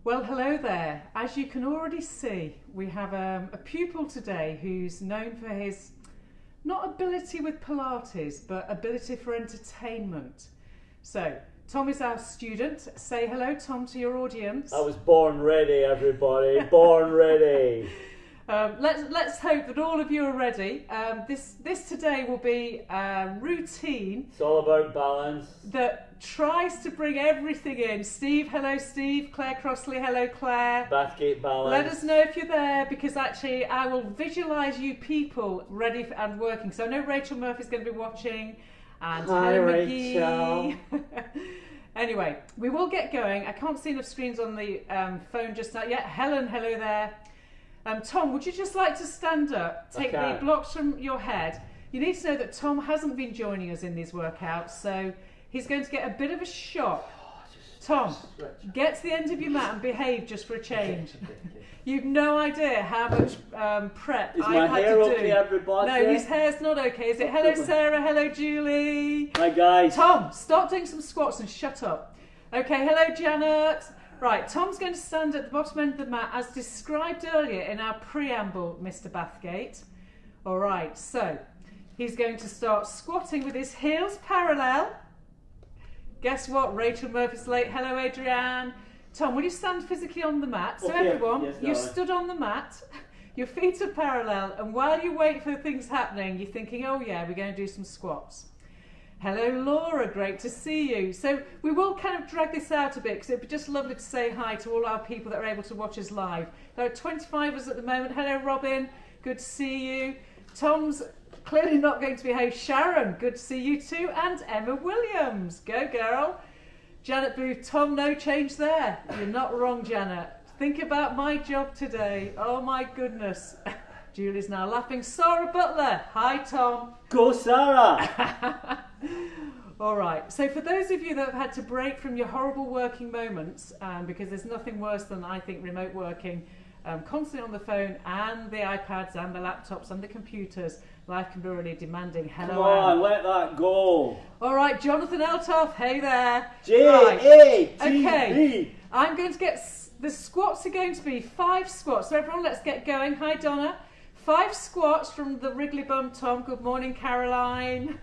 Well, hello there. As you can already see, we have a pupil today who's known for his not ability with Pilates, but ability for entertainment. So, Tom is our student. Say hello, Tom, to your audience. I was born ready, everybody. Born ready. Let's hope that all of you are ready. This today will be a routine. It's all about balance. That tries to bring everything in. Steve, hello Steve. Claire Crossley, hello Claire. Bathgate balance. Let us know if you're there, because actually I will visualise you people ready and working. So I know Rachel Murphy's going to be watching, and Hi, Helen Rachel. McGee. Anyway, we will get going. I can't see enough screens on the phone just not yet. Helen, hello there. Tom, would you just like to stand up, take the blocks from your head? You need to know that Tom hasn't been joining us in these workouts, so he's going to get a bit of a shock. Tom, get to the end of your mat and behave just for a change. You've no idea how much prep I've had to do. Okay, everybody? No, his hair's not okay, is it? Hello Sarah, hello Julie. Hi guys. Tom, stop doing some squats and shut up. Okay, hello Janet. Right, Tom's going to stand at the bottom end of the mat as described earlier in our preamble, Mr. Bathgate. All right, so he's going to start squatting with his heels parallel. Guess what? Rachel Murphy's late. Hello, Adrienne. Tom, will you stand physically on the mat? So Okay. everyone, Yes, you've darling. stood on the mat, your feet are parallel, and while you wait for things happening, you're thinking, oh yeah, we're going to do some squats. Hello Laura, great to see you. So we will kind of drag this out a bit because it'd be just lovely to say hi to all our people that are able to watch us live. There are 25 of us at the moment. Hello Robin, good to see you. Tom's clearly not going to behave. Sharon, good to see you too. And Emma Williams, go girl. Janet Booth, Tom, no change there. You're not wrong, Janet. Think about my job today. Oh my goodness. Julie's now laughing. Sarah Butler, hi Tom. Go Sarah. All right, so for those of you that have had to break from your horrible working moments, because there's nothing worse than, I think, remote working, constantly on the phone and the iPads and the laptops and the computers, life can be really demanding. Hello, Come on, Anne. let that go. All right, Jonathan Eltoff, hey there. J-A-T-B. Okay, I'm going to get, the squats are going to be 5 squats. So everyone, let's get going. Hi, Donna. 5 squats from the Wriggly Bum Tom. Good morning, Caroline.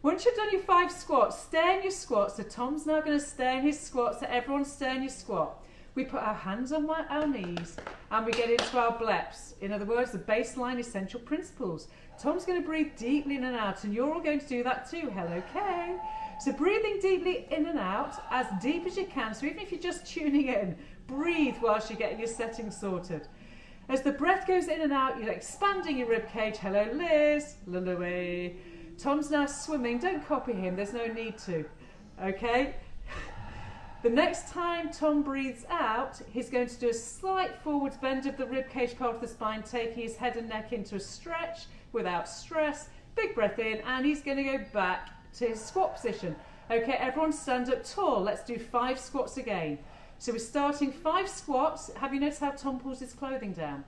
Once you've done your 5 squats, stay in your squats. So Tom's now going to stay in his squat. So everyone stay in your squat. We put our hands on our knees and we get into our bleps. In other words, the baseline essential principles. Tom's going to breathe deeply in and out, and you're all going to do that too. Hello, Kay. So breathing deeply in and out, as deep as you can. So even if you're just tuning in, breathe whilst you're getting your settings sorted. As the breath goes in and out, you're expanding your rib cage. Hello, Liz. Louis. Tom's now swimming. Don't copy him. There's no need to. Okay? The next time Tom breathes out, he's going to do a slight forwards bend of the rib cage part of the spine, taking his head and neck into a stretch without stress. Big breath in, and he's going to go back to his squat position. Okay, everyone stand up tall. Let's do 5 squats again. So we're starting 5 squats. Have you noticed how Tom pulls his clothing down?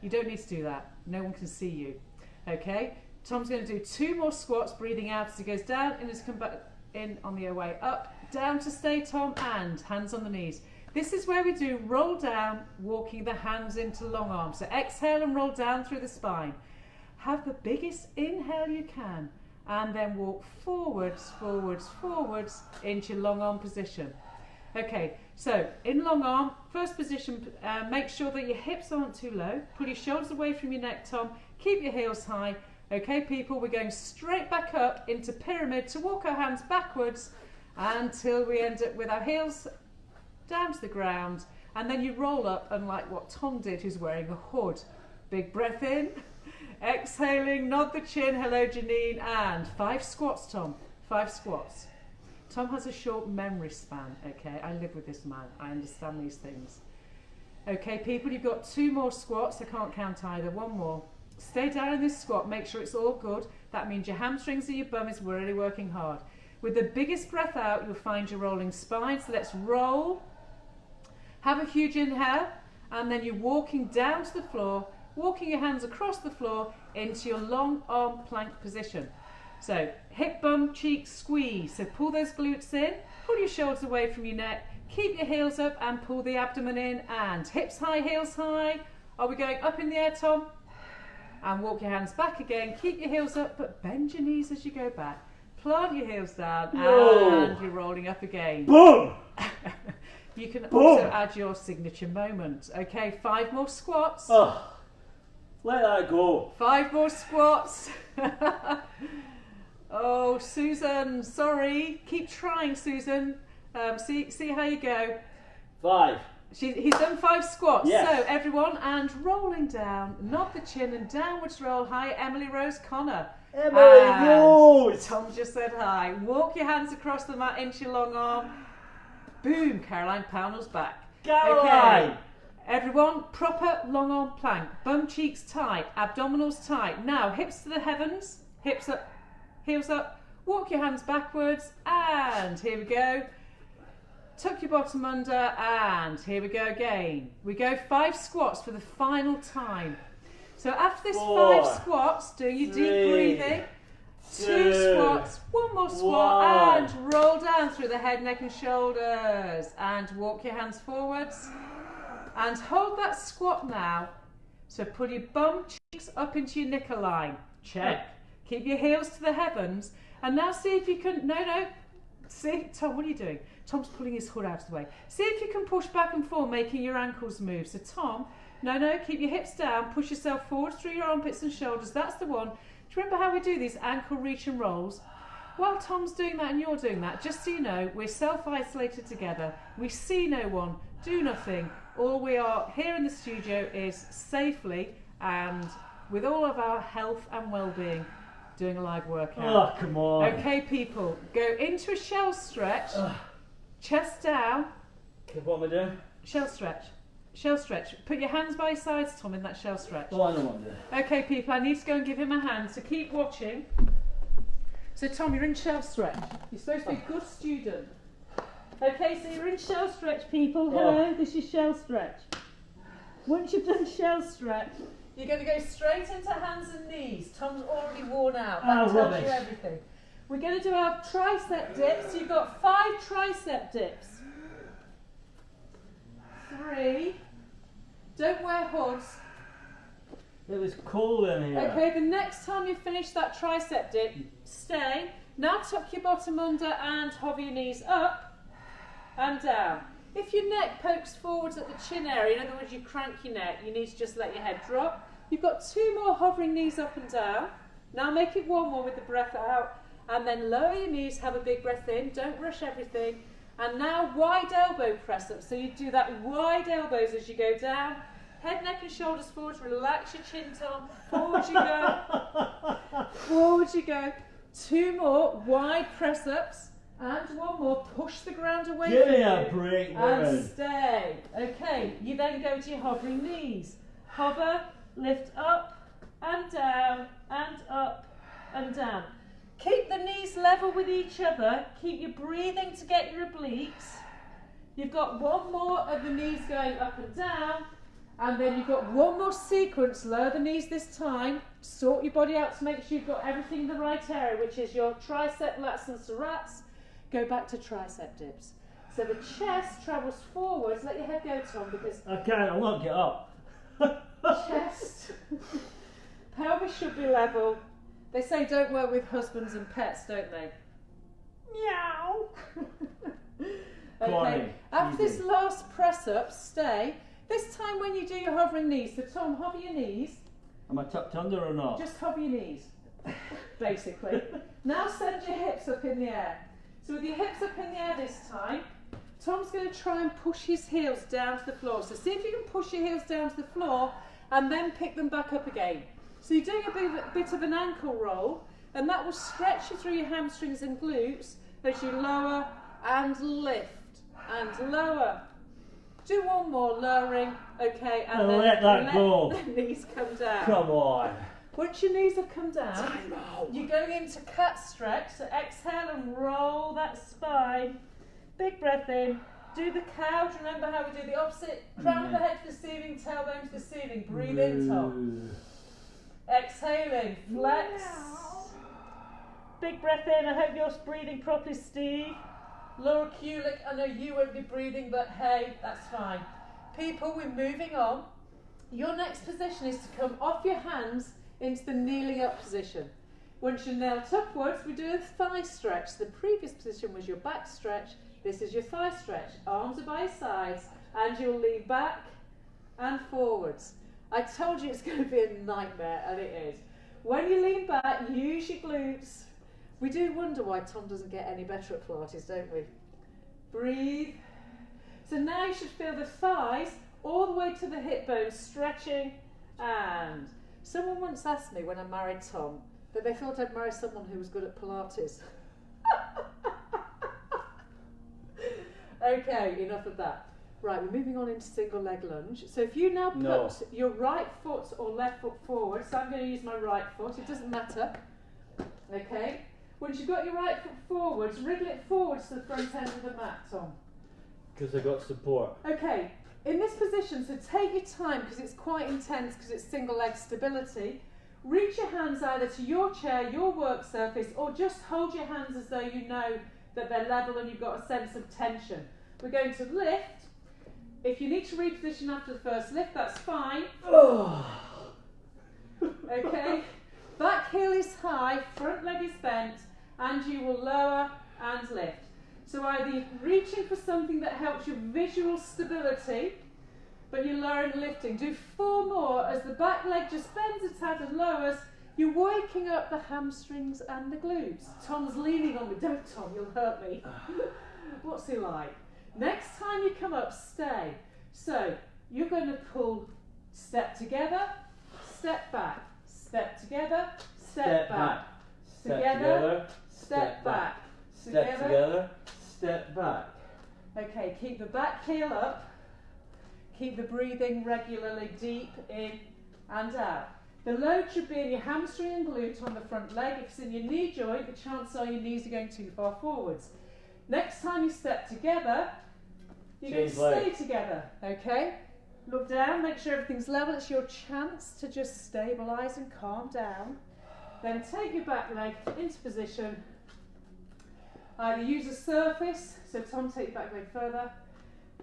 You don't need to do that. No one can see you. Okay? Tom's going to do 2 more squats, breathing out as he goes down and as come back in on the way up. Down to stay, Tom, and hands on the knees. This is where we do roll down, walking the hands into long arms. So exhale and roll down through the spine. Have the biggest inhale you can, and then walk forwards, forwards, forwards into your long arm position. Okay, so in long arm, first position, make sure that your hips aren't too low. Pull your shoulders away from your neck, Tom. Keep your heels high. Okay, people, we're going straight back up into pyramid to walk our hands backwards until we end up with our heels down to the ground. And then you roll up, unlike what Tom did, who's wearing a hood. Big breath in, exhaling, nod the chin. Hello, Janine. And 5 squats, Tom. 5 squats. Tom has a short memory span, okay? I live with this man. I understand these things. Okay, people, you've got 2 more squats. I can't count either. 1 more. Stay down in this squat. Make sure it's all good. That means your hamstrings and your bum is really working hard. With the biggest breath out, you'll find your rolling spine. So let's roll. Have a huge inhale. And then you're walking down to the floor, walking your hands across the floor into your long arm plank position. So hip, bum, cheek, squeeze. So pull those glutes in, pull your shoulders away from your neck, keep your heels up and pull the abdomen in, and hips high, heels high. Are we going up in the air, Tom? And walk your hands back again, keep your heels up, but bend your knees as you go back. Plant your heels down, and you're rolling up again. Boom! You can also add your signature moment. Okay, 5 more squats. Oh, let that go. 5 more squats. Oh, Susan, sorry. Keep trying, Susan. See how you go. 5. He's done 5 squats. Yes. So everyone, and rolling down, nod the chin and downwards roll. Hi, Emily Rose Connor. Emily Rose. Tom just said hi. Walk your hands across the mat into your long arm. Boom, Caroline Pownell's back. Caroline. Okay. Everyone, proper long arm plank. Bum cheeks tight, abdominals tight. Now, hips to the heavens, hips up, heels up. Walk your hands backwards, and here we go. Tuck your bottom under, and here we go again. We go 5 squats for the final time. So after this 5 squats, do your deep breathing. 2 squats, 1 more squat, and roll down through the head, neck and shoulders, and walk your hands forwards. And hold that squat now. So pull your bum cheeks up into your knicker line. Check. Keep your heels to the heavens. And now see if you can, see, Tom, what are you doing? Tom's pulling his hood out of the way. See if you can push back and forth, making your ankles move. So Tom, keep your hips down, push yourself forward through your armpits and shoulders. That's the one. Do you remember how we do these ankle reach and rolls? While Tom's doing that and you're doing that, just so you know, we're self-isolated together. We see no one, do nothing. All we are here in the studio is safely and with all of our health and well-being doing a live workout. Oh, come on. Okay, people, go into a shell stretch, chest down. Okay, what am I doing? Shell stretch. Shell stretch. Put your hands by your sides, Tom, in that shell stretch. Oh, I know what I'm doing. Okay, people, I need to go and give him a hand, so keep watching. So, Tom, you're in shell stretch. You're supposed to be a good student. Okay, so you're in shell stretch, people. Hello, this is shell stretch. Once you've done shell stretch, you're going to go straight into hands and knees. Tom's already worn out. That tells you everything. We're going to do our tricep dips. You've got 5 tricep dips. 3. Don't wear hoods. It was cold in here. Okay, the next time you finish that tricep dip, stay. Now tuck your bottom under and hover your knees up and down. If your neck pokes forwards at the chin area, in other words you crank your neck, you need to just let your head drop. You've got 2 more hovering knees up and down. Now make it 1 more with the breath out, and then lower your knees, have a big breath in, don't rush everything. And now wide elbow press up, so you do that wide elbows as you go down. Head, neck and shoulders forwards, relax your chin, Tom. Forward you go. Forward you go. 2 more wide press ups. And 1 more. Push the ground away Give from me you. a break, woman. And stay. Okay, you then go to your hovering knees. Hover, lift up and down and up and down. Keep the knees level with each other. Keep your breathing to get your obliques. You've got 1 more of the knees going up and down. And then you've got 1 more sequence. Lower the knees this time. Sort your body out to make sure you've got everything in the right area, which is your tricep, lats and serrats. Go back to tricep dips. So the chest travels forwards. Let your head go, Tom, because I can't, I'll not get up. chest, pelvis should be level. They say don't work with husbands and pets, don't they? Meow. Okay, after this last press up, stay. This time when you do your hovering knees, so Tom, hover your knees. Am I tucked under or not? Just hover your knees, basically. Now send your hips up in the air. So with your hips up in the air this time, Tom's going to try and push his heels down to the floor. So see if you can push your heels down to the floor and then pick them back up again. So you're doing a bit of an ankle roll, and that will stretch you through your hamstrings and glutes as you lower and lift and lower. Do 1 more, lowering, okay, and then let that go. The knees come down. Come on. Once your knees have come down, you're going into cat stretch, so exhale and roll that spine. Big breath in. Do the cow. Do you remember how we do the opposite? Crown of the head to the ceiling, tailbone to the ceiling. Breathe in, Tom. Exhaling, flex. Big breath in. I hope you're breathing properly, Steve. Laura Kulik, I know you won't be breathing, but hey, that's fine. People, we're moving on. Your next position is to come off your hands into the kneeling up position. Once you're knelt upwards, we do a thigh stretch. The previous position was your back stretch. This is your thigh stretch. Arms are by your sides, and you'll lean back and forwards. I told you it's going to be a nightmare, and it is. When you lean back, use your glutes. We do wonder why Tom doesn't get any better at Pilates, don't we? Breathe. So now you should feel the thighs all the way to the hip bones stretching. And someone once asked me when I married Tom that they thought I'd marry someone who was good at Pilates. Okay, enough of that. Right, we're moving on into single leg lunge. So if you now put your right foot or left foot forward, so I'm going to use my right foot, it doesn't matter. Okay, once you've got your right foot forwards, wriggle it forwards to the front end of the mat, Tom. Because I got support. Okay, in this position, so take your time because it's quite intense because it's single leg stability. Reach your hands either to your chair, your work surface, or just hold your hands as though you know that they're level and you've got a sense of tension. We're going to lift. If you need to reposition after the first lift, that's fine. Okay, back heel is high, front leg is bent, and you will lower and lift. So either reaching for something that helps your visual stability, but you're lowering and lifting. Do 4 more as the back leg just bends a tad and lowers. You're waking up the hamstrings and the glutes. Tom's leaning on me. Don't, Tom, you'll hurt me. What's he like? Next time you come up, stay. So you're going to pull step together, step back, step together, step back, together, step back, step together, step back. Okay, keep the back heel up. Keep the breathing regularly deep in and out. The load should be in your hamstring and glute on the front leg. If it's in your knee joint, the chances are your knees are going too far forwards. Next time you step together, you're going to stay together, okay? Look down, make sure everything's level. It's your chance to just stabilise and calm down. Then take your back leg into position. Either use a surface, so Tom, take your back leg further.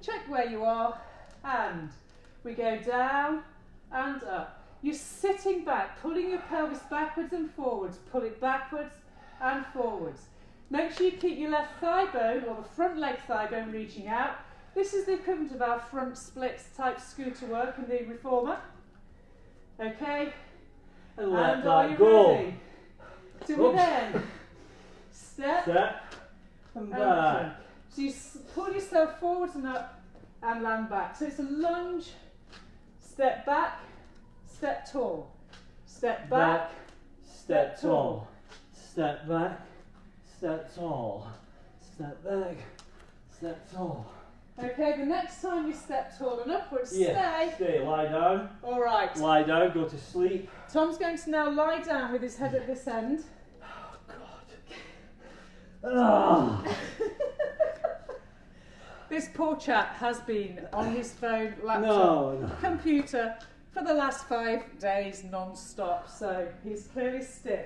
Check where you are, and we go down and up. You're sitting back, pulling your pelvis backwards and forwards. Pull it backwards and forwards. Make sure you keep your left thigh bone or the front leg thigh bone reaching out. This is the equivalent of our front splits type scooter work in the reformer. Okay? And let and are that you go. ready? To it then. Step and back. So you pull yourself forwards and up and land back. So it's a lunge, step back, step tall, step back, step tall, step back, step tall, step back, step tall. Okay, the next time you step tall and upwards, stay, lie down. All right. Lie down, go to sleep. Tom's going to now lie down with his head at this end. Oh, God. This poor chap has been on his phone, laptop, computer for the last 5 days non-stop, so he's clearly stiff.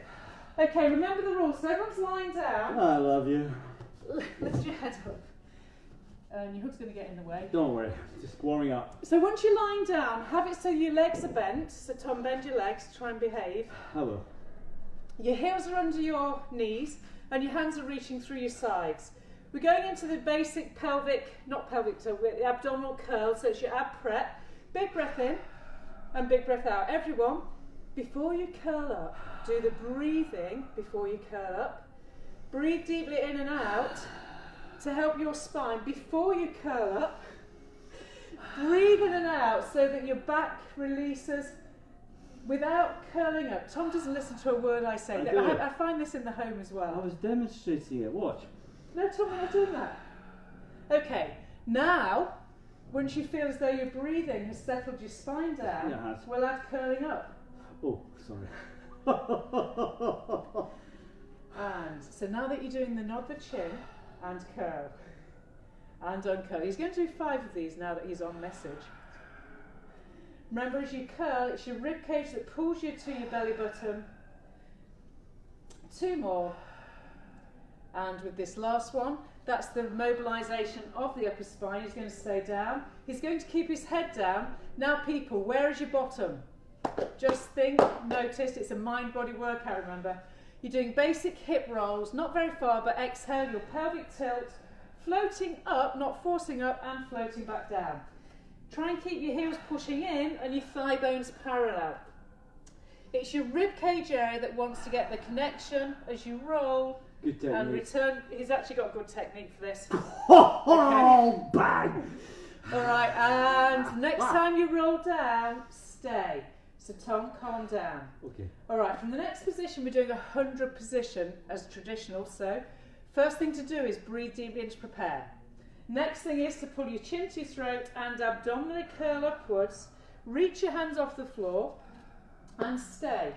Okay, remember the rules. So everyone's lying down. I love you. Lift your head up. And your hook's going to get in the way. Don't worry, just warming up. So once you're lying down, have it so your legs are bent. So Tom, bend your legs, try and behave. I will. Your heels are under your knees and your hands are reaching through your sides. We're going into the basic abdominal curl, so it's your ab prep. Big breath in and big breath out. Everyone, before you curl up, do the breathing before you curl up. Breathe deeply in and out to help your spine before you curl up. Breathe in and out so that your back releases without curling up. Tom doesn't listen to a word I say. I find this in the home as well. I was demonstrating it, watch. No, Tom, we're not doing that. Okay, now, once you feel as though your breathing has settled your spine down, Yeah, it has. we'll add curling up. Oh, sorry. And so now that you're doing the nod the chin and curl and uncurl, he's going to do 5 of these now that he's on message. Remember, as you curl, it's your rib cage that pulls you to your belly button. 2 more. And with this last one, that's the mobilisation of the upper spine. He's going to stay down. He's going to keep his head down. Now people, where is your bottom? Just think, notice, it's a mind-body workout, remember. You're doing basic hip rolls, not very far, but exhale your pelvic tilt, floating up, not forcing up, and floating back down. Try and keep your heels pushing in and your thigh bones parallel. It's your rib cage area that wants to get the connection as you roll and return. He's actually got good technique for this. Oh, bang! All right, and next time you roll down, stay. So Tom, calm down. Okay. All right, from the next position, we're doing a 100 position as traditional. So first thing to do is breathe deeply and to prepare. Next thing is to pull your chin to your throat and abdominally curl upwards. Reach your hands off the floor and stay.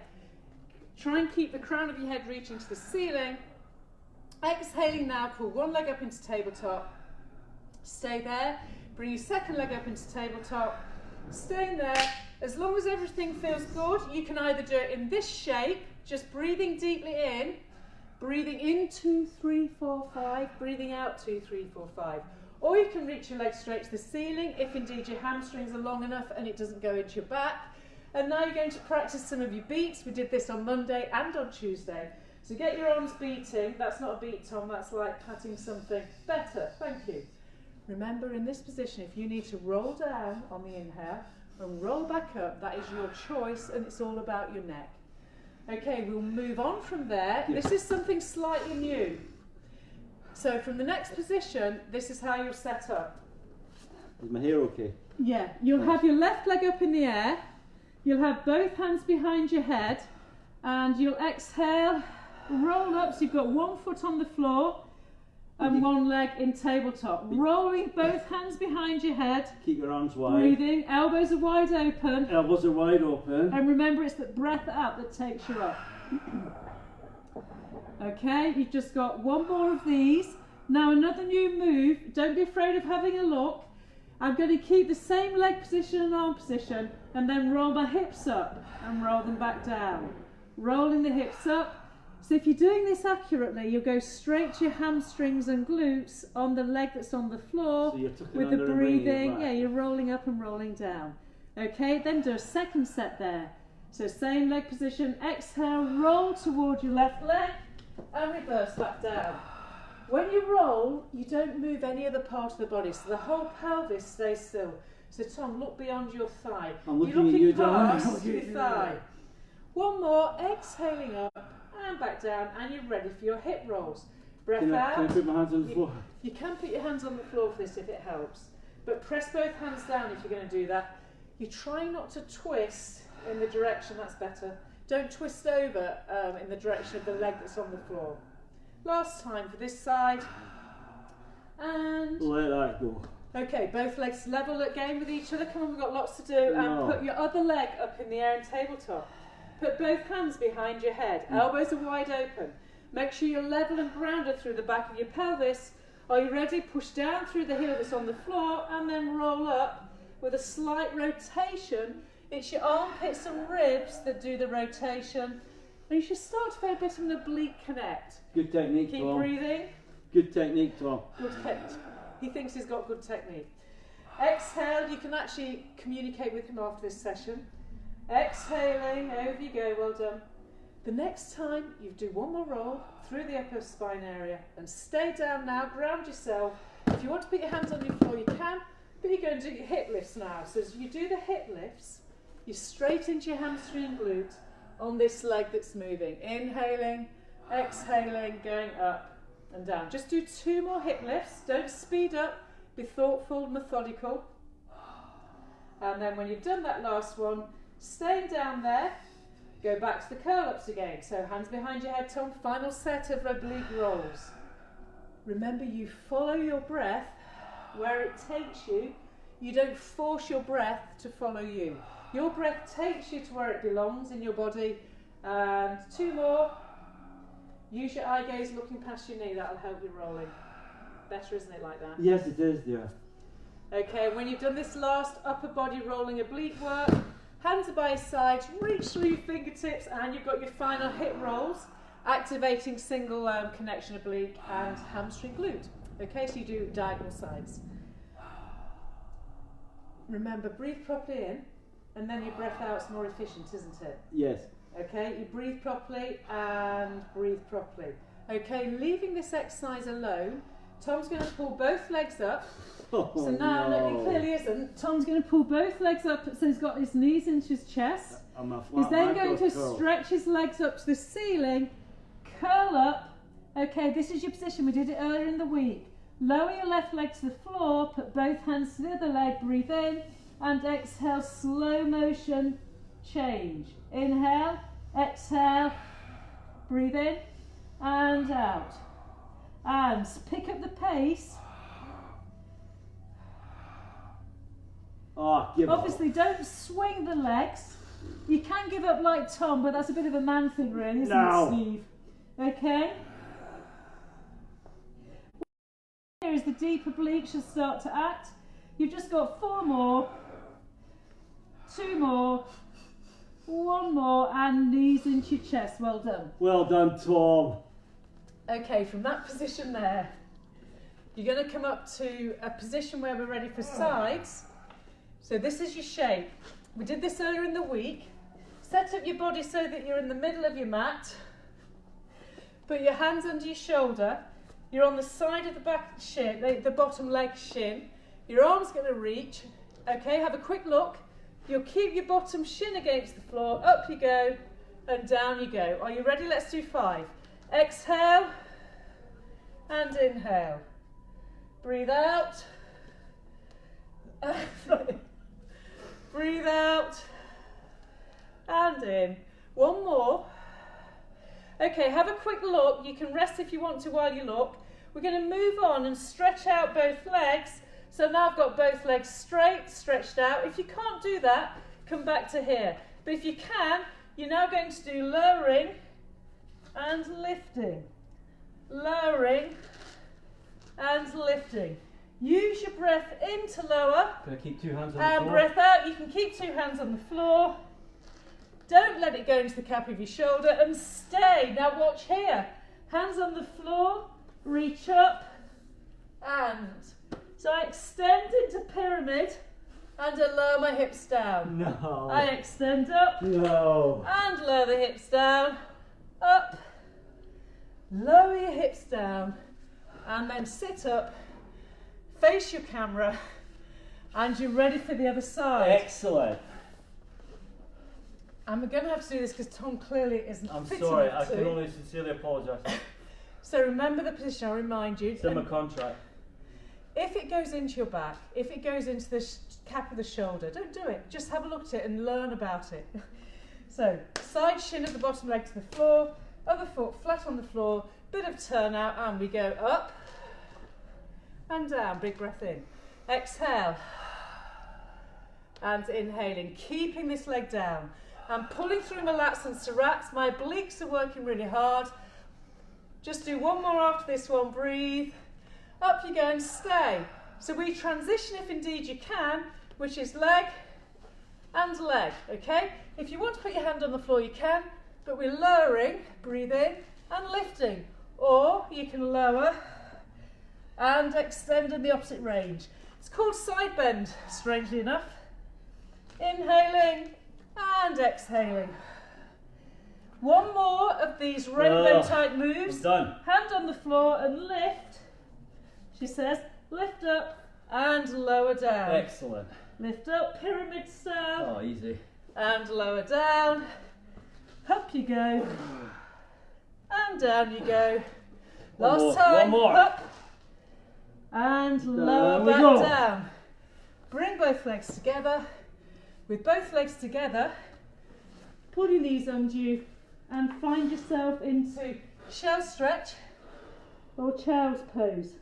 Try and keep the crown of your head reaching to the ceiling. Exhaling now, pull one leg up into tabletop. Stay there. Bring your second leg up into tabletop. Staying there. As long as everything feels good, you can either do it in this shape, just breathing deeply in, breathing in 2, 3, 4, 5, breathing out 2, 3, 4, 5. Or you can reach your legs straight to the ceiling if indeed your hamstrings are long enough and it doesn't go into your back. And now you're going to practice some of your beats. We did this on Monday and on Tuesday. So get your arms beating. That's not a beat, Tom, that's like patting something. Better, thank you. Remember, in this position, if you need to roll down on the inhale and roll back up, that is your choice, and it's all about your neck. Okay, we'll move on from there. Yeah. This is something slightly new. So from the next position, this is how you'll set up. Is my hair okay? Yeah, you'll have your left leg up in the air, you'll have both hands behind your head, and you'll exhale, roll up, so you've got one foot on the floor, and one leg in tabletop. Rolling both hands behind your head. Keep your arms wide. Breathing, elbows are wide open. Elbows are wide open. And remember, it's the breath out that takes you up. Okay, you've just got one more of these. Now another new move. Don't be afraid of having a look. I'm going to keep the same leg position and arm position, and then roll my hips up and roll them back down. Rolling the hips up. So if you're doing this accurately, you'll go straight to your hamstrings and glutes on the leg that's on the floor. So you're tucking with the under and bringing it breathing. back. Yeah, you're rolling up and rolling down. Okay, then do a second set there. So same leg position, exhale, roll toward your left leg and reverse back down. When you roll, you don't move any other part of the body, so the whole pelvis stays still. So Tom, look beyond your thigh. I'm looking you're at looking you, darling. past your thigh. One more, exhaling up and back down, and you're ready for your hip rolls. Breath out. Can I put my hands on the floor? You can put your hands on the floor for this if it helps, but press both hands down if you're going to do that. You're trying not to twist in the direction, that's better. Don't twist over in the direction of the leg that's on the floor. Last time for this side, and Let that go. okay, both legs level again with each other. Come on, we've got lots to do. And put your other leg up in the air in tabletop. Put both hands behind your head. Elbows are wide open. Make sure you're level and grounded through the back of your pelvis. Are you ready? Push down through the heel that's on the floor and then roll up with a slight rotation. It's your armpits and ribs that do the rotation. And you should start to feel a bit of an oblique connect. Good technique, Keep Tom. breathing. Good technique, Tom. Good technique. He thinks he's got good technique. Exhale. You can actually communicate with him after this session. Exhaling, over you go, well done. The next time you do one more roll through the upper spine area and stay down now, ground yourself. If you want to put your hands on your floor, you can, but you're going to do your hip lifts now. So as you do the hip lifts, you straight into your hamstring and glute on this leg that's moving. Inhaling, exhaling, going up and down. Just do 2 more hip lifts. Don't speed up, be thoughtful, methodical. And then when you've done that last one, staying down there, go back to the curl-ups again. So hands behind your head, Tom. Final set of oblique rolls. Remember, you follow your breath where it takes you. You don't force your breath to follow you. Your breath takes you to where it belongs in your body. And 2 more. Use your eye gaze looking past your knee. That'll help you rolling. Better, isn't it, like that? Yes, it is, dear. Okay, when you've done this last upper body rolling oblique work, hands are by your sides, reach through your fingertips, and you've got your final hip rolls. activating single connection oblique and hamstring glute. Okay, so you do diagonal sides. Remember, breathe properly in, and then your breath out is more efficient, isn't it? Yes. Okay, you breathe properly and breathe properly. Okay, leaving this exercise alone, Tom's going to pull both legs up. Oh, So now, no, he clearly isn't. Tom's going to pull both legs up so he's got his knees into his chest. He's then going to stretch his legs up to the ceiling, curl up. Okay, this is your position. We did it earlier in the week. Lower your left leg to the floor, put both hands to the other leg, breathe in, and exhale, slow motion change. Inhale, exhale, breathe in, and out. And pick up the pace. Oh, Obviously, don't swing the legs. You can give up like Tom, but that's a bit of a man thing, really, isn't it, Steve? Okay. Here is the deep oblique should start to act. You've just got 4 more, 2 more, 1 more, and knees into your chest. Well done. Well done, Tom. Okay, from that position there, you're going to come up to a position where we're ready for sides. So this is your shape. We did this earlier in the week. Set up your body so that you're in the middle of your mat. Put your hands under your shoulder. You're on the side of the back of the shin, the bottom leg shin. Your arm's going to reach. Okay, have a quick look. You'll keep your bottom shin against the floor. Up you go and down you go. Are you ready? Let's do 5. Exhale and inhale. Breathe out. Breathe out and in. 1 more. Okay, have a quick look. You can rest if you want to while you look. We're going to move on and stretch out both legs. So now I've got both legs straight, stretched out. If you can't do that, come back to here. But if you can, you're now going to do lowering and lifting. Lowering and lifting. Use your breath in to lower. Can I keep 2 hands on the and floor? breath out. You can keep 2 hands on the floor. Don't let it go into the cap of your shoulder and stay. Now watch here. Hands on the floor, reach up and. So I extend into pyramid and I lower my hips down. No. I extend up. No. And lower the hips down. Up. Lower your hips down. And then sit up. Face your camera. And you're ready for the other side. Excellent. And we're going to have to do this because Tom clearly isn't I'm fit sorry, enough I can to. only sincerely apologise. So remember the position, I'll remind you. It's in my contract. If it goes into your back, if it goes into the cap of the shoulder, don't do it. Just have a look at it and learn about it. So, side shin of the bottom leg to the floor, other foot flat on the floor, bit of turn out, and we go up and down. Big breath in. Exhale. And inhaling, keeping this leg down. I'm pulling through my lats and serrats. My obliques are working really hard. Just do 1 more after this one. Breathe. Up you go and stay. So we transition if indeed you can, which is leg and leg, okay? If you want to put your hand on the floor, you can, but we're lowering, breathe in, and lifting. Or you can lower and extend in the opposite range. It's called side bend, strangely enough. Inhaling and exhaling. 1 more of these rainbow type moves. I'm done. Hand on the floor and lift. She says, lift up and lower down. Excellent. Lift up, pyramid style. Oh, easy. And lower down. Up you go. And down you go. Last time. 1 more. Up. And lower back down. Bring both legs together. With both legs together, pull your knees under you and find yourself into shell stretch or child's pose.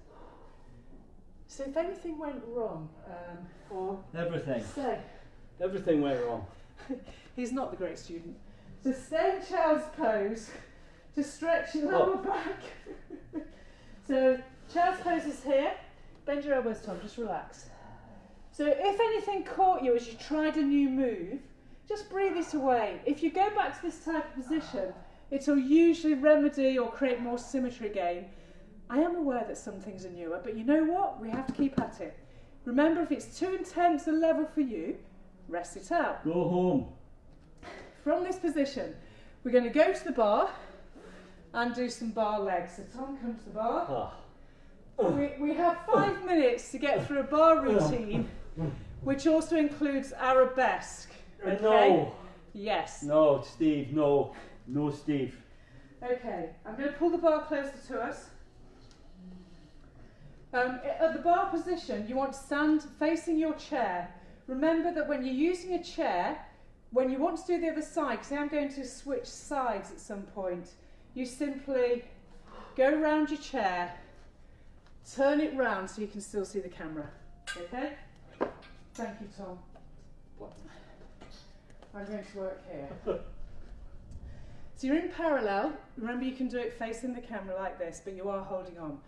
So if anything went wrong, or Everything. say, Everything went wrong. he's not the great student. So stay in child's pose to stretch your lower back. So child's pose is here. Bend your elbows, Tom, just relax. So if anything caught you as you tried a new move, just breathe it away. If you go back to this type of position, It'll usually remedy or create more symmetry again. I am aware that some things are newer, but you know what? We have to keep at it. Remember, if it's too intense a level for you, rest it out. Go home. From this position, we're going to go to the bar and do some bar legs. So Tom, come to the bar. We have 5 minutes to get through a bar routine, which also includes arabesque. Okay? No. Yes. No, Steve, no. No, Steve. Okay, I'm going to pull the bar closer to us. At the bar position, you want to stand facing your chair. Remember that when you're using a chair, when you want to do the other side, because I'm going to switch sides at some point, you simply go around your chair, turn it round so you can still see the camera. Okay? Thank you, Tom. I'm going to work here. So you're in parallel. Remember, you can do it facing the camera like this, but you are holding on.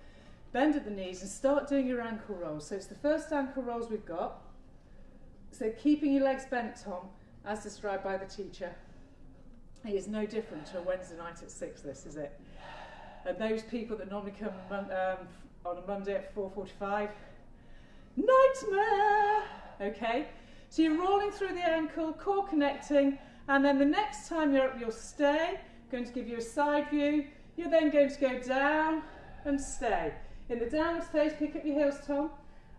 Bend at the knees and start doing your ankle rolls. So it's the first ankle rolls we've got. So keeping your legs bent, Tom, as described by the teacher. It is no different to a Wednesday night at 6, this, is it? And those people that normally come on a Monday at 4:45, nightmare! Okay, so you're rolling through the ankle, core connecting, and then the next time you're up, you'll stay. Going to give you a side view. You're then going to go down and stay. In the downward face, pick up your heels, Tom,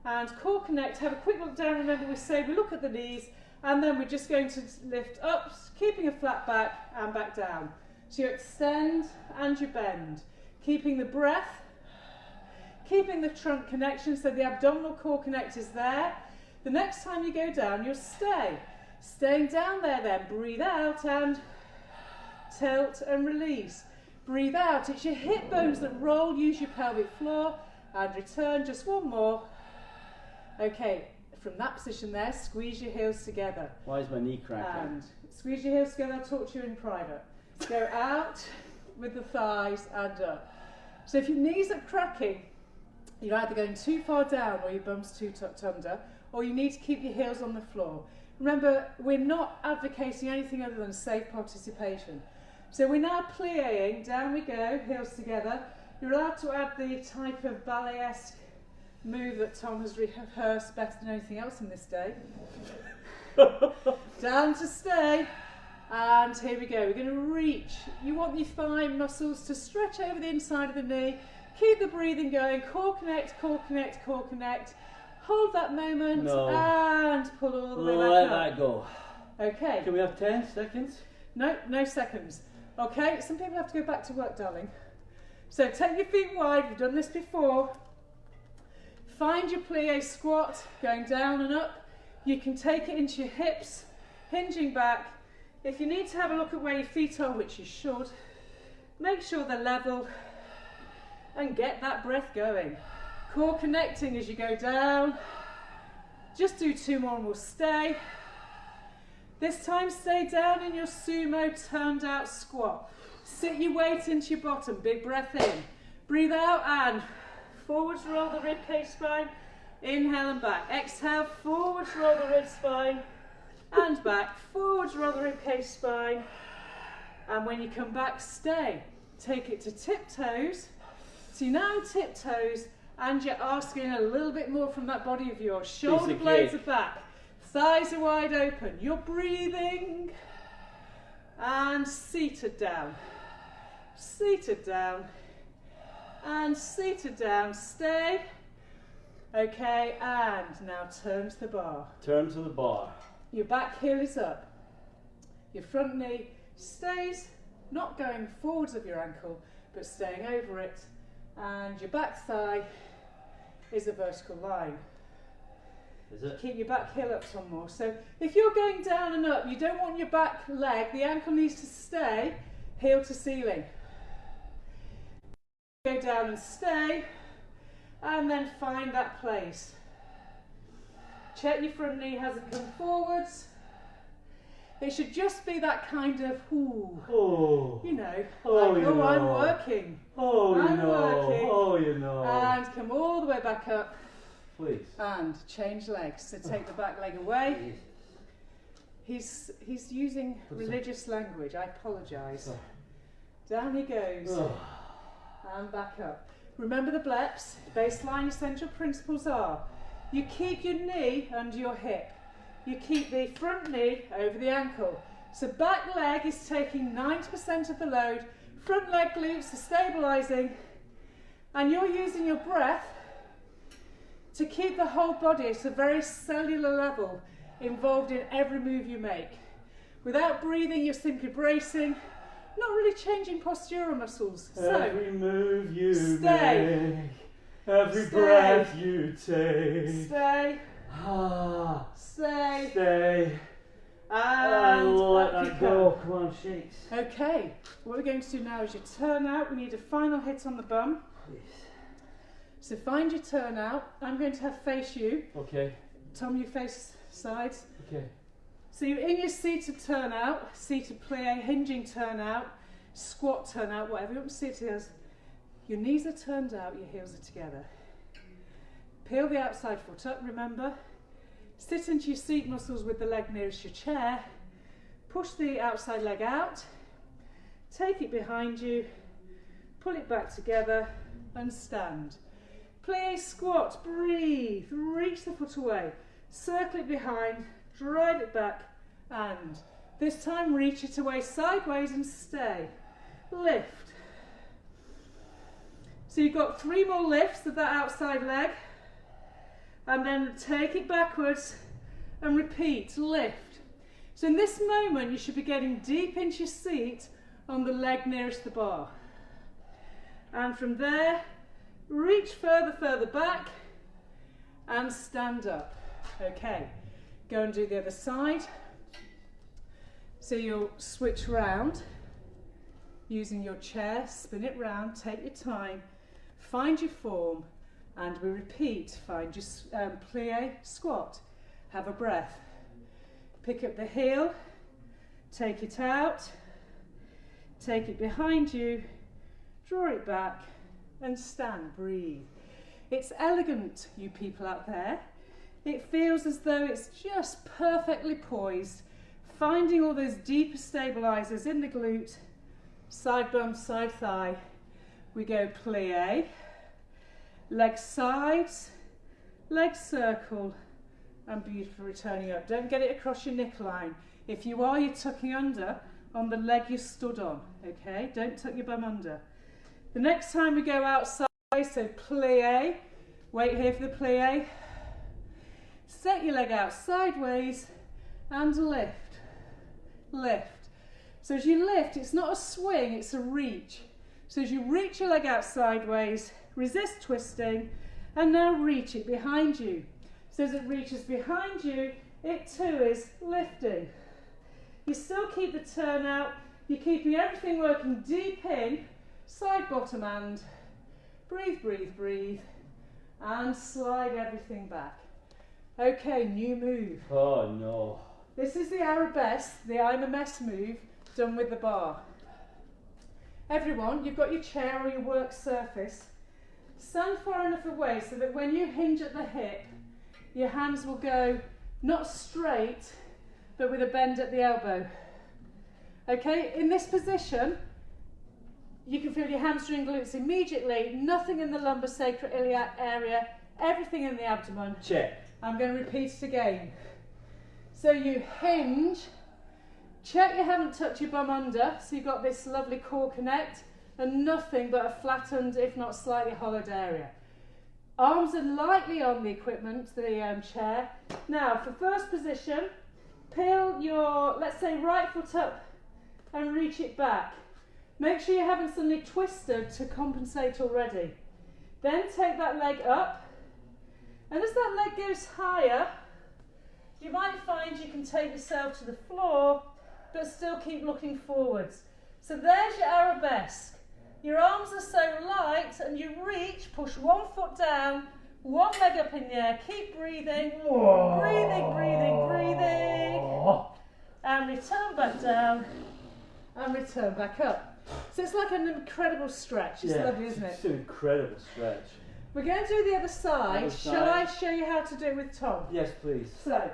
and core connect. Have a quick look down. Remember, we look at the knees, and then we're just going to lift up, keeping a flat back and back down. So you extend and you bend, keeping the breath, keeping the trunk connection, so the abdominal core connect is there. The next time you go down, you'll stay. Staying down there then, breathe out and tilt and release. Breathe out, it's your hip bones that roll, use your pelvic floor, and return, just one more. Okay, from that position there, squeeze your heels together. Why is my knee cracking? And squeeze your heels together, I'll talk to you in private. Go out with the thighs and up. So if your knees are cracking, you're either going too far down or your bum's too tucked under, or you need to keep your heels on the floor. Remember, we're not advocating anything other than safe participation. So we're now plie-ing, down we go, heels together. You're allowed to add the type of ballet-esque move that Tom has rehearsed better than anything else in this day. Down to stay, and here we go. We're going to reach. You want your thigh muscles to stretch over the inside of the knee. Keep the breathing going, core connect, core connect, core connect. Hold that moment and pull all the way back let up. that go. Okay. Can we have 10 seconds? No, no seconds. Okay, some people have to go back to work, darling. So take your feet wide, we've done this before. Find your plie squat, going down and up. You can take it into your hips, hinging back. If you need to have a look at where your feet are, which you should, make sure they're level and get that breath going. Core connecting as you go down. Just do 2 more and we'll stay. This time stay down in your sumo turned out squat. Sit your weight into your bottom, big breath in. Breathe out and forwards roll the ribcage spine. Inhale and back. Exhale, forwards roll the rib spine and back. Forwards roll the ribcage spine. And when you come back, stay. Take it to tiptoes. So you now tiptoes and you're asking a little bit more from that body of yours. Shoulder blades are back. Thighs are wide open. You're breathing. And seated down. Seated down. And seated down. Stay. Okay, and now turn to the bar. Turn to the bar. Your back heel is up. Your front knee stays, not going forwards of your ankle, but staying over it. And your back thigh is a vertical line. Is it? Keep your back heel up some more. So if you're going down and up, you don't want your back leg, the ankle needs to stay heel to ceiling. Go down and stay, and then find that place. Check your front knee hasn't come forwards. It should just be that kind of, you know, I'm working. I'm working. And come all the way back up. Please. And change legs. So take the back leg away. He's using religious language. I apologise. Down he goes. And back up. Remember the bleps, baseline essential principles are, you keep your knee under your hip. You keep the front knee over the ankle. So back leg is taking 90% of the load, front leg glutes are stabilising, and you're using your breath to keep the whole body at a very cellular level involved in every move you make. Without breathing, you're simply bracing, not really changing postural muscles. Every move you stay. make, every breath you take. Stay. Ah, Stay. stay. And let up you that come. go. Come on, shakes. Okay, what we're going to do now is your turn out. We need a final hit on the bum. Please. So find your turn out. I'm going to have face you. Okay. Tom, you face sides. Okay. So you're in your seated turn out, seated plie, hinging turn out, squat turn out, whatever you want to see it as. Your knees are turned out, your heels are together. Peel the outside foot up, remember. Sit into your seat muscles with the leg nearest your chair. Push the outside leg out. Take it behind you. Pull it back together and stand. Plie, squat, breathe, reach the foot away. Circle it behind, drive it back, and this time reach it away sideways and stay. Lift. So you've got 3 more lifts of that outside leg, and then take it backwards and repeat, lift. So in this moment you should be getting deep into your seat on the leg nearest the bar. And from there, reach further back and stand up. Okay, go and do the other side. So you'll switch round using your chair, spin it round, take your time, find your form, and we repeat. Find your plie, squat, have a breath. Pick up the heel, take it out, take it behind you, draw it back, and stand, breathe. It's elegant, you people out there. It feels as though it's just perfectly poised, finding all those deeper stabilizers in the glute, side bum, side thigh. We go plie, leg sides, leg circle, and beautiful returning up. Don't get it across your neckline. If you are, you're tucking under on the leg you stood on, okay? Don't tuck your bum under. The next time we go outside, so plie, wait here for the plie. Set your leg out sideways and lift, lift. So as you lift, it's not a swing, it's a reach. So as you reach your leg out sideways, resist twisting, and now reach it behind you. So as it reaches behind you, it too is lifting. You still keep the turn out, you're keeping everything working deep in, side bottom and breathe, breathe, breathe, and slide everything back. Okay, new move. Oh no. This is the arabesque, the I'm a mess move, done with the bar. Everyone, you've got your chair or your work surface. Stand far enough away so that when you hinge at the hip, your hands will go not straight, but with a bend at the elbow. Okay, in this position, you can feel your hamstring glutes immediately, nothing in the lumbar sacroiliac area, everything in the abdomen. Check. I'm going to repeat it again. So you hinge, check you haven't tucked your bum under, so you've got this lovely core connect, and nothing but a flattened, if not slightly hollowed area. Arms are lightly on the equipment, the chair. Now, for first position, peel your, let's say, right foot up and reach it back. Make sure you haven't suddenly twisted to compensate already. Then take that leg up, and as that leg goes higher, you might find you can take yourself to the floor, but still keep looking forwards. So there's your arabesque. Your arms are so light, and you reach, push one foot down, one leg up in the air, keep breathing, breathing, breathing, breathing, and return back down, and return back up. So it's like an incredible stretch. It's lovely, isn't it? It's an incredible stretch. We're going to do the other side. Other side. Shall I show you how to do it with Tom? Yes, please. So,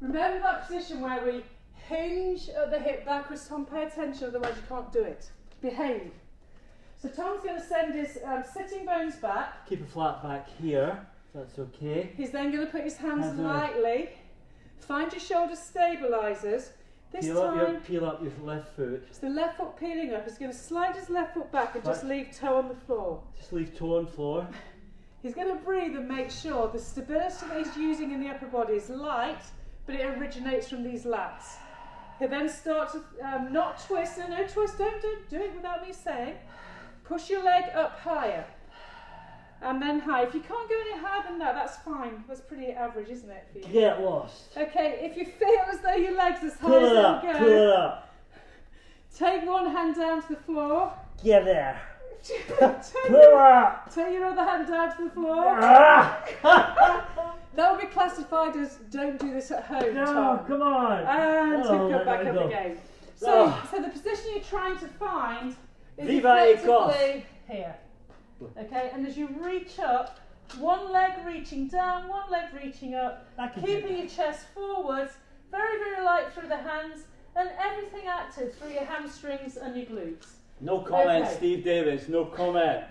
remember that position where we hinge at the hip backwards, Tom? Pay attention, otherwise you can't do it. behave. So Tom's going to send his sitting bones back. Keep it flat back here, if that's okay. He's then going to put his hands lightly. Find your shoulder stabilisers. This time, peel up your left foot. it's the left foot peeling up. He's going to slide his left foot back and just leave toe on the floor. Just leave toe on floor. He's going to breathe and make sure the stability that he's using in the upper body is light, but it originates from these lats. He'll then start to not twist. No twist. Don't do it without me saying. Push your leg up higher. And then high. If you can't go any higher than that, that's fine. That's pretty average, isn't it, for you? Get lost. Okay, if you feel as though your leg's as high Pull as it up, they go, pull it up. take one hand down to the floor. Get there. Pull it up. Take your other hand down to the floor. Ah! That will be classified as don't do this at home, No, Tom. come on. And to Oh, go back let up me go. again. So, Oh. so the position you're trying to find is Viva et cos. effectively here. Okay, and as you reach up, one leg reaching down, one leg reaching up, keeping your chest forwards, very, very light through the hands, and everything active through your hamstrings and your glutes. No comment, Okay. Steve Davis, no comment.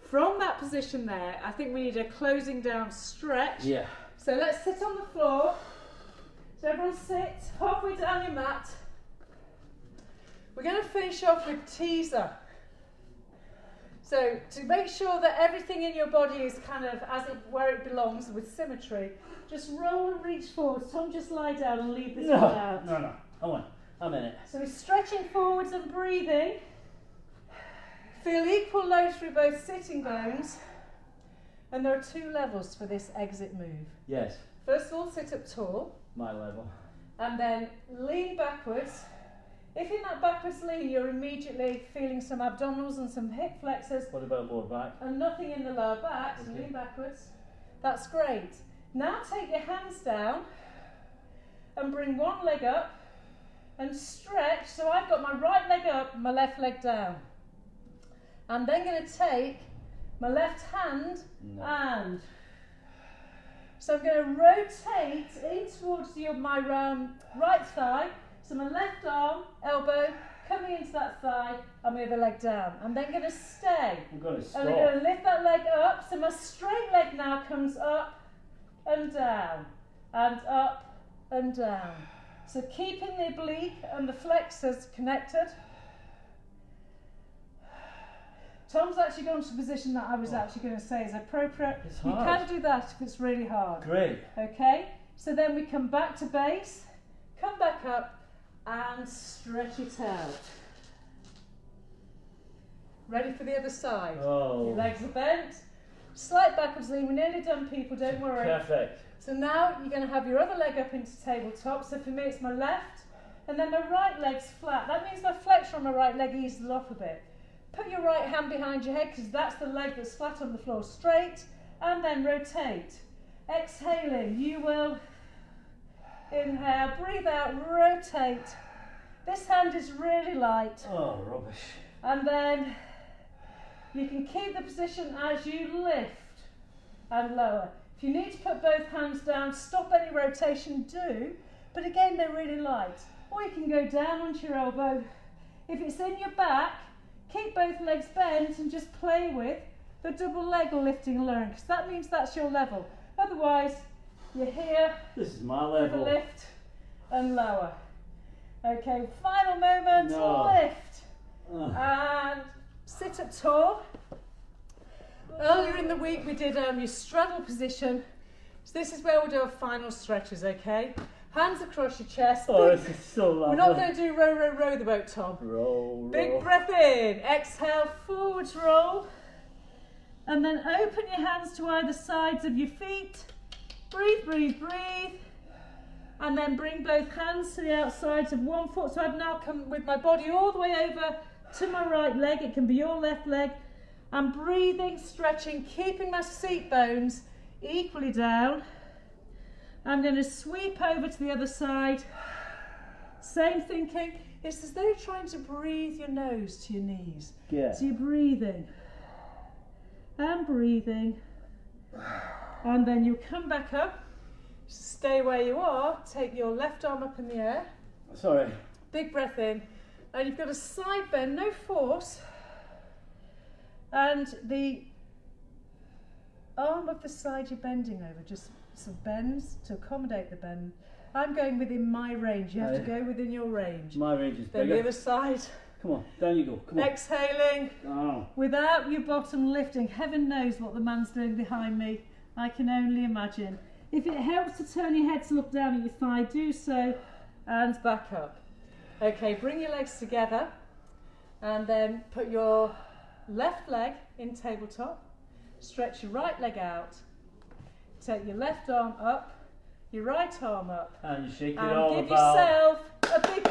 From that position there, I think we need a closing down stretch. Yeah. So let's sit on the floor. So everyone sit halfway down your mat. We're going to finish off with teaser. So to make sure that everything in your body is kind of where it belongs with symmetry, just roll and reach forwards. Tom, just lie down and leave this one out. No. Come on. I'm in it. So we're stretching forwards and breathing. Feel equal load through both sitting bones. And there are two levels for this exit move. Yes. First of all, sit up tall. My level. And then lean backwards. If in that backwards lean you're immediately feeling some abdominals and some hip flexors What about lower back? and nothing in the lower back, so lean backwards, that's great. Now take your hands down and bring one leg up and stretch. So I've got my right leg up, my left leg down. I'm then going to take my left hand and so I'm going to rotate in towards my right thigh. So my left arm, elbow, coming into that thigh, and my other leg down. I'm then going to stay. I'm going to stop. And I'm going to lift that leg up. So my straight leg now comes up and down, and up and down. So keeping the oblique and the flexors connected. Tom's actually gone to the position that I was actually going to say is appropriate. It's You hard. can do that if it's really hard. Great. Okay, so then we come back to base, come back up and stretch it out. Ready for the other side. Oh. Your legs are bent, slight backwards lean, we're nearly done people, don't worry. Perfect. So now you're going to have your other leg up into tabletop. So for me it's my left and then my right leg's flat. That means my flexor on my right leg eases off a bit. Put your right hand behind your head because that's the leg that's flat on the floor, straight, and then rotate. Exhaling, you will inhale, breathe out, rotate. This hand is really light. Oh, rubbish. And then you can keep the position as you lift and lower. If you need to put both hands down, stop any rotation, do. But again, they're really light. Or you can go down onto your elbow. If it's in your back, keep both legs bent and just play with the double leg lifting and lowering, because that means that's your level. Otherwise, you're here This is my with a level. lift and lower. Okay, final moment, No. lift. And sit up tall. Earlier in the week we did your straddle position. So this is where we'll do our final stretches, okay? Hands across your chest. Oh, this is so lovely. We're not going to do row, row, row the boat, Tom. Roll. Big breath in. Exhale, forwards roll. And then open your hands to either sides of your feet. Breathe, breathe, breathe. And then bring both hands to the outsides of one foot. So I've now come with my body all the way over to my right leg. It can be your left leg. I'm breathing, stretching, keeping my seat bones equally down. I'm going to sweep over to the other side. Same thinking. It's as though you're trying to breathe your nose to your knees. Yeah. So you're breathing and breathing. And then you come back up. Stay where you are. Take your left arm up in the air. Sorry. Big breath in. and you've got a side bend, no force, and the arm of the side you're bending over just sort of bends to accommodate the bend. I'm going within my range. You have to go within your range. My range is Then bigger. the other side. Come on, down you go. Come on. Exhaling. Oh. Without your bottom lifting. Heaven knows what the man's doing behind me. I can only imagine. If it helps to turn your head to look down at your thigh, do so. And back up. Okay, bring your legs together. And then put your left leg in tabletop. Stretch your right leg out. Take your left arm up. Your right arm up. And you shake it and all give about. yourself a big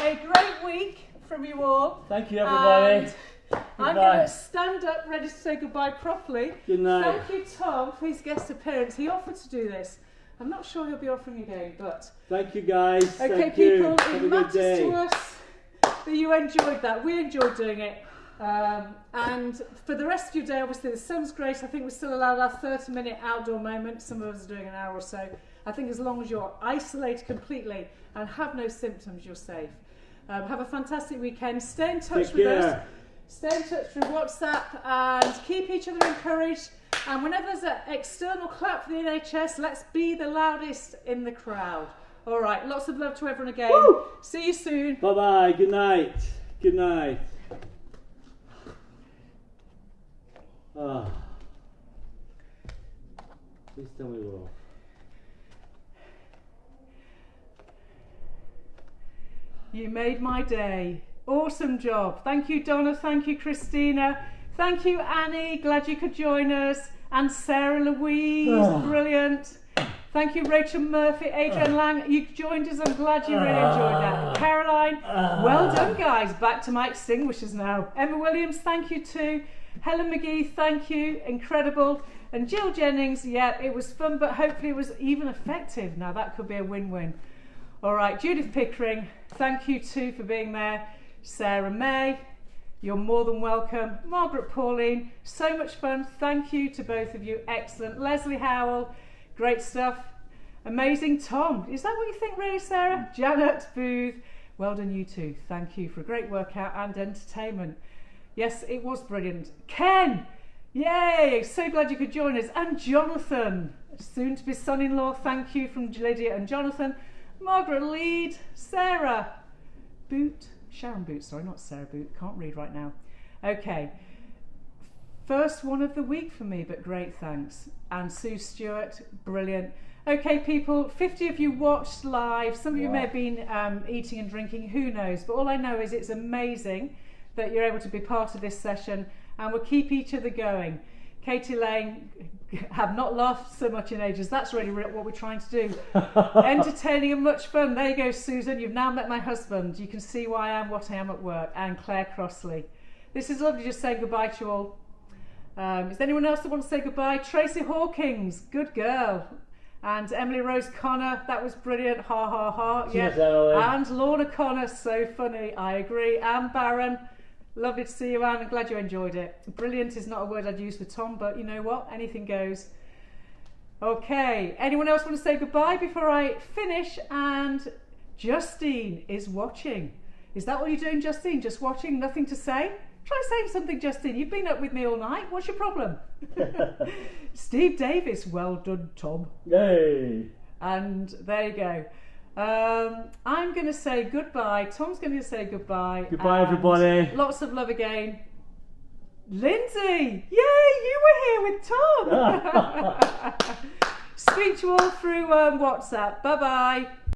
a great week from you all. Thank you, everybody. And I'm going to stand up ready to say goodbye properly. Good night. Thank you, Tom, for his guest appearance. He offered to do this. I'm not sure he'll be offering again, but... Thank you, guys. Okay, Thank people, you. Have it a good matters day. to us that you enjoyed that. We enjoyed doing it. And for the rest of your day, obviously the sun's great. I think we're still allowed our 30-minute outdoor moment. Some of us are doing an hour or so. I think as long as you're isolated completely and have no symptoms, you're safe. Have a fantastic weekend. Stay in touch with us. Stay in touch through WhatsApp and keep each other encouraged. And whenever there's an external clap for the NHS, let's be the loudest in the crowd. All right, lots of love to everyone again. Woo! See you soon. Bye-bye. Good night. Good night. Please tell me we're off. You made my day. Awesome job. Thank you, Donna. Thank you, Christina. Thank you, Annie. Glad you could join us. And Sarah Louise. Brilliant. Thank you, Rachel Murphy, Adrian Lang. You joined us. I'm glad you really enjoyed that. Caroline. Well done, guys. Back to my extinguishers now. Emma Williams, thank you too. Helen McGee, thank you. Incredible. And Jill Jennings, yeah, it was fun, but hopefully it was even effective. Now that could be a win-win. All right, Judith Pickering, thank you too for being there. Sarah May, you're more than welcome. Margaret Pauline, so much fun. Thank you to both of you. Excellent. Leslie Howell, great stuff. Amazing. Tom, is that what you think really, Sarah? Janet Booth, well done you too. Thank you for a great workout and entertainment. Yes, it was brilliant. Ken, yay, so glad you could join us. And Jonathan, soon to be son-in-law, thank you from Lydia and Jonathan. Margaret Lead, Sarah Boot, Sharon Boot, sorry, not Sarah Boot, can't read right now. Okay, first one of the week for me, but great, thanks. And Sue Stewart, brilliant. Okay, people, 50 of you watched live. Some of you may have been eating and drinking, who knows, but all I know is it's amazing that you're able to be part of this session, and we'll keep each other going. Katie Lane, have not laughed so much in ages. That's really what we're trying to do. Entertaining and much fun. There you go, Susan. You've now met my husband. You can see why I am what I am at work. And Claire Crossley. This is lovely, just saying goodbye to you all. Is there anyone else that wants to say goodbye? Tracy Hawkins, good girl. And Emily Rose Connor, that was brilliant. Ha ha ha. Cheers, yeah. Emily. And Lorna Connor, so funny. I agree. Anne Barron. Lovely to see you, Anne. I'm glad you enjoyed it. Brilliant is not a word I'd use for Tom, but you know what? Anything goes. Okay. Anyone else want to say goodbye before I finish? And Justine is watching. Is that what you're doing, Justine? Just watching? Nothing to say? Try saying something, Justine. You've been up with me all night. What's your problem? Steve Davis. Well done, Tom. Yay. And there you go. I'm going to say goodbye. Tom's going to say goodbye. Goodbye, everybody. Lots of love again. Lindsay! Yay, you were here with Tom. Speak to you all through WhatsApp. Bye-bye.